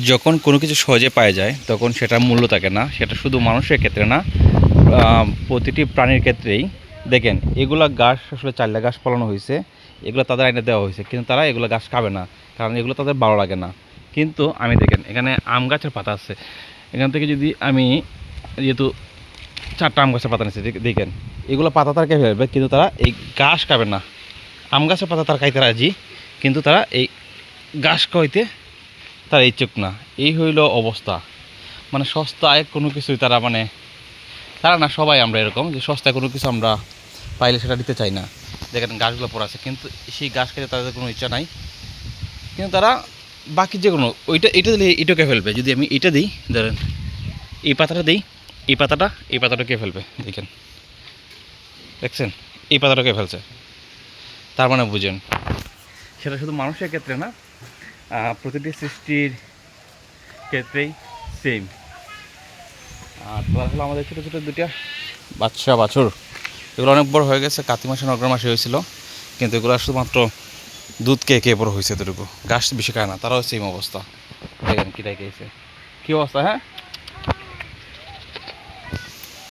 যখন কোনো কিছু সহজে পাওয়া যায় তখন সেটার মূল্য থাকে না। সেটা শুধু মানুষের ক্ষেত্রে না, প্রতিটি প্রাণীর ক্ষেত্রেই। দেখেন, এগুলা গাছ আসলে চাইল্লা গাছ ফলানো হয়েছে, এগুলো তাদের আইনে দেওয়া হয়েছে, কিন্তু তারা এগুলো গাছ খাবে না, কারণ এগুলো তাদের ভালো লাগে না। কিন্তু আমি দেখেন এখানে আম গাছের পাতা আছে, এখান থেকে যদি আমি যেহেতু 4টা আম গাছের পাতা নিচ্ছে, দেখেন এগুলো পাতা তারা খেয়ে ফেলবে, কিন্তু তারা এই ঘাস খাবে না। আম গাছের পাতা তারা খাইতে রাজি, কিন্তু তারা এই ঘাস খাইতে তারা ইচ্ছুক না। এই হইল অবস্থা। মানে সস্তায় কোনো কিছুই তারা মানে তারা না, সবাই আমরা এরকম যে সস্তায় কোনো কিছু আমরা পাইলে সেটা দিতে চাই না। দেখেন গাছগুলো পড়ে আছে, কিন্তু সেই গাছ খেতে তাদের কোনো ইচ্ছা নাই, কিন্তু তারা বাকি যে কোনো এটা দিলে এটাকে ফেলবে। যদি আমি এটা দিই, ধরেন এই পাতাটা দিই, এই পাতাটাকে ফেলবে। দেখেন, দেখছেন, এই পাতাটাকে ফেলছে। তার মানে বুঝেন, সেটা শুধু মানুষের ক্ষেত্রে না, প্রতিটি সৃষ্টির ক্ষেত্রেই সেম। আর তো আসলে আমাদের ছোটো ছোটো দুটা বাচ্চা বাছুর, এগুলো অনেক বড় হয়ে গেছে, কার্তিক মাসে অগ্র মাসে হয়েছিল, কিন্তু এগুলো শুধুমাত্র দুধ খেয়ে বড় হয়েছে, এতটুকু ঘাস বেশি খায় না, তারাও সেম অবস্থা। দেখেন কীটাই খেয়েছে, কী অবস্থা, হ্যাঁ।